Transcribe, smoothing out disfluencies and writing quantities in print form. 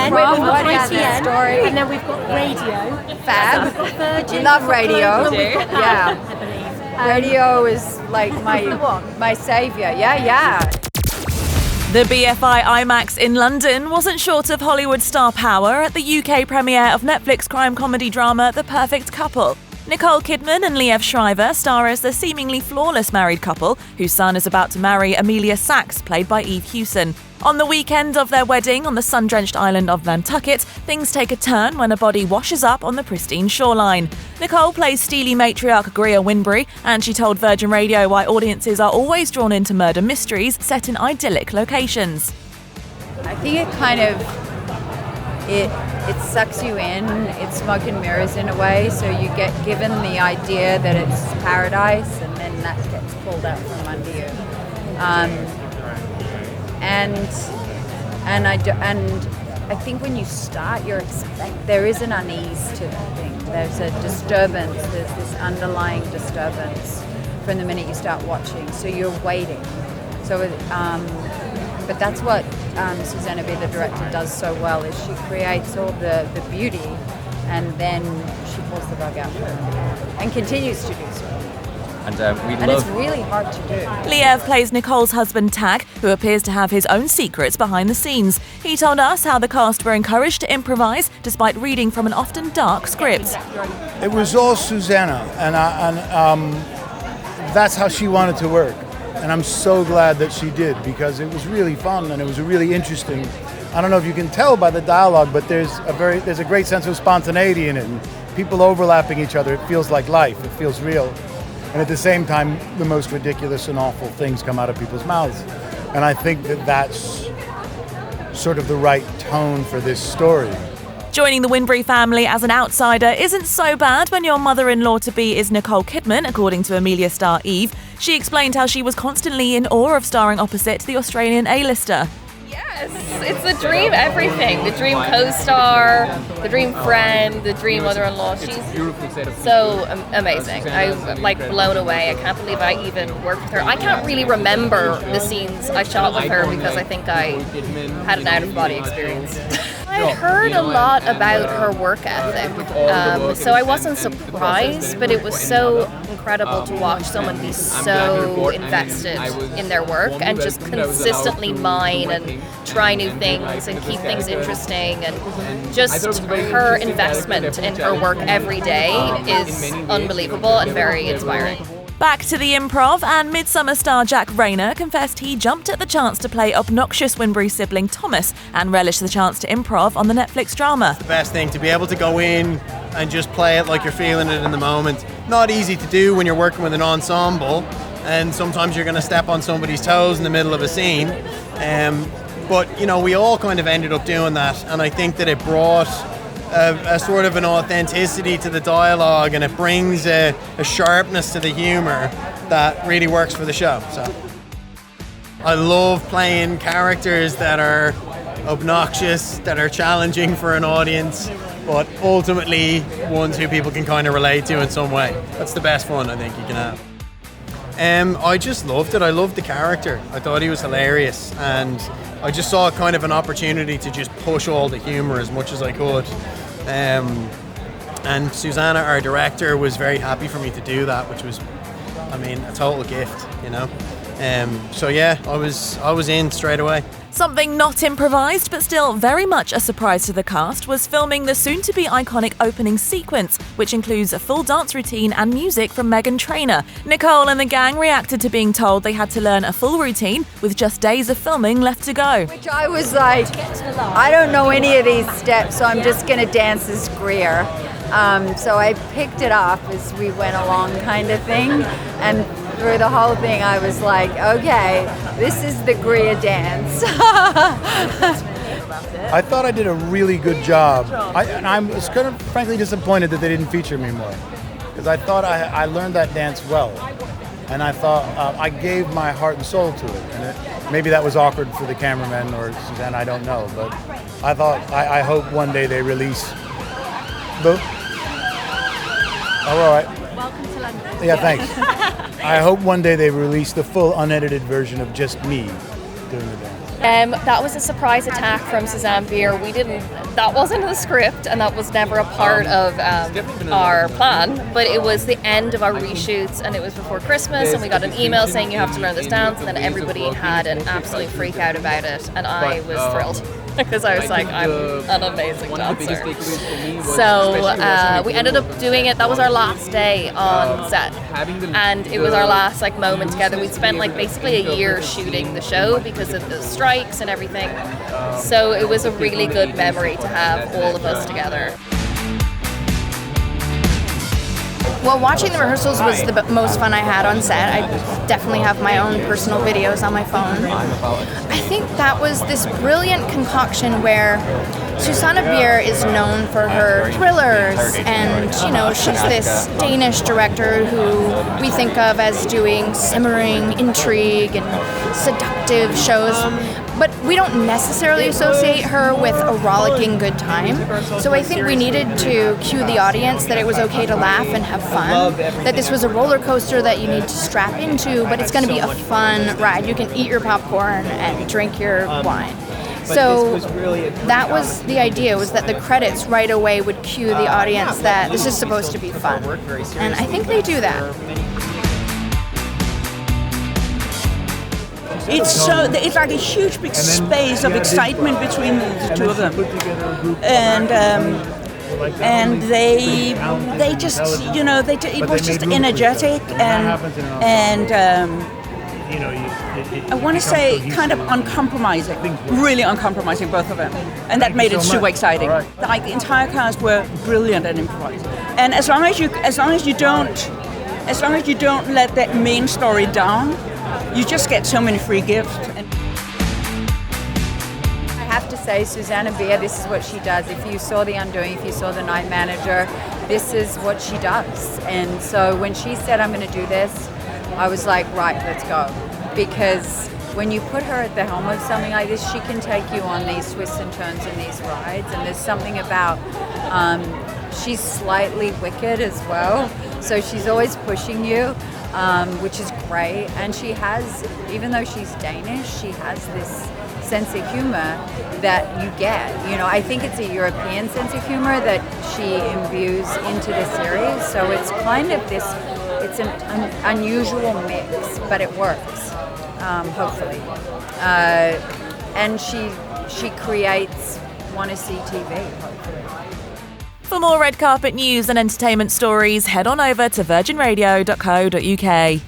Story. And then we've got radio. Fab. We've got Virgin. Love radio. Yeah. I believe. Radio is like my savior. Yeah. The BFI IMAX in London wasn't short of Hollywood star power at the UK premiere of Netflix crime comedy drama The Perfect Couple. Nicole Kidman and Liev Schreiber star as the seemingly flawless married couple whose son is about to marry Amelia Sachs, played by Eve Hewson. On the weekend of their wedding on the sun-drenched island of Nantucket, things take a turn when a body washes up on the pristine shoreline. Nicole plays steely matriarch Brier, and she told Virgin Radio why audiences are always drawn into murder mysteries set in idyllic locations. I think it kind of it sucks you in. It's smoke and mirrors in a way, so you get given the idea that it's paradise, and then that gets pulled out from under you. And I think when you start, there is an unease to the thing. There's a disturbance. There's this underlying disturbance from the minute you start watching. So you're waiting. So, but that's what Susanne, the director, does so well. Is she creates all the beauty, and then she pulls the rug out from her, and continues to do so. And it's really hard to do. Liev plays Nicole's husband Tag, who appears to have his own secrets behind the scenes. He told us how the cast were encouraged to improvise despite reading from an often dark script. It was all Susanne, and that's how she wanted to work. And I'm so glad that she did, because it was really fun and it was really interesting. I don't know if you can tell by the dialogue, but there's a great sense of spontaneity in it, and people overlapping each other. It feels like life. It feels real. And at the same time, the most ridiculous and awful things come out of people's mouths. And I think that that's sort of the right tone for this story. Joining the Winbury family as an outsider isn't so bad when your mother-in-law-to-be is Nicole Kidman, according to Amelia star Eve. She explained how she was constantly in awe of starring opposite the Australian A-lister. Yes, it's the dream everything. The dream co-star, the dream friend, the dream mother-in-law. She's so amazing. I'm blown away. I can't believe I even worked with her. I can't really remember the scenes I shot with her because I think I had an out-of-body experience. I heard a lot about her work ethic, so I wasn't surprised, but it was so incredible to watch someone be so invested in their work and just consistently mine and try new things and keep things interesting, and just her investment in her work every day is unbelievable and very inspiring. Back to the improv, and Midsummer star Jack Rayner confessed he jumped at the chance to play obnoxious Winbury sibling Thomas and relished the chance to improv on the Netflix drama. The best thing, to be able to go in and just play it like you're feeling it in the moment. Not easy to do when you're working with an ensemble, and sometimes you're going to step on somebody's toes in the middle of a scene. But, you know, we all kind of ended up doing that, and I think that it brought a sort of an authenticity to the dialogue, and it brings a sharpness to the humour that really works for the show. So I love playing characters that are obnoxious, that are challenging for an audience, but ultimately ones who people can kind of relate to in some way. That's the best fun I think you can have. I just loved it. I loved the character. I thought he was hilarious, and I just saw kind of an opportunity to just push all the humour as much as I could. And Susanne, our director, was very happy for me to do that, which was, I mean, a total gift, you know. So yeah, I was in straight away. Something not improvised, but still very much a surprise to the cast, was filming the soon-to-be iconic opening sequence, which includes a full dance routine and music from Meghan Trainor. Nicole and the gang reacted to being told they had to learn a full routine with just days of filming left to go. Which I was like, I don't know any of these steps, so I'm just going to dance as Brier. So I picked it up as we went along, kind of thing, and through the whole thing I was like, okay, this is the Brier dance. I thought I did a really good job. I was kind of frankly disappointed that they didn't feature me more, because I thought I learned that dance well, and I thought I gave my heart and soul to it. And maybe that was awkward for the cameraman or Susanne, I don't know, but I thought I hope one day they release the. Oh, all right. Welcome to London. Yeah, thanks. I hope one day they release the full unedited version of just me doing the dance. That was a surprise attack from Susanne Brier. That wasn't in the script, and that was never a part of our plan, but it was the end of our reshoots, and it was before Christmas, and we got an email saying you have to learn this dance, and then everybody had an absolute freak out about it, and I was thrilled. Because I was like, I'm an amazing dancer. So we ended up doing it. That was our last day on set, and it was our last moment together. We'd spent basically a year shooting the show because of the strikes and everything. So it was a really good memory to have all of us together. Well, watching the rehearsals was the most fun I had on set. I definitely have my own personal videos on my phone. I think that was this brilliant concoction where Susanne Brier is known for her thrillers, and she's this Danish director who we think of as doing simmering intrigue and seductive shows. But we don't necessarily associate her with a rollicking good time. So I think we needed to cue the audience that it was okay to laugh and have fun, that this was a roller coaster that you need to strap into, but it's going to be a fun ride. You can eat your popcorn and drink your wine. So that was the idea, was that the credits right away would cue the audience that this is supposed to be fun. And I think they do that. It's like a huge big space of excitement between the two of them, and they just it was just energetic and I want to say kind of uncompromising, really uncompromising, both of them, and that made it super exciting. The entire cast were brilliant at improvising, and as long as you don't let that main story down, you just get so many free gifts. I have to say, Susanne Brier, this is what she does. If you saw The Undoing, if you saw The Night Manager, this is what she does. And so when she said, I'm going to do this, I was like, right, let's go. Because when you put her at the helm of something like this, she can take you on these twists and turns and these rides. And there's something about, she's slightly wicked as well. So she's always pushing you. Which is great, and she has, even though she's Danish, she has this sense of humor that you get. I think it's a European sense of humor that she imbues into the series, so it's kind of this, it's an unusual mix, but it works, hopefully. And she creates want-to-see TV, hopefully. For more red carpet news and entertainment stories, head on over to virginradio.co.uk.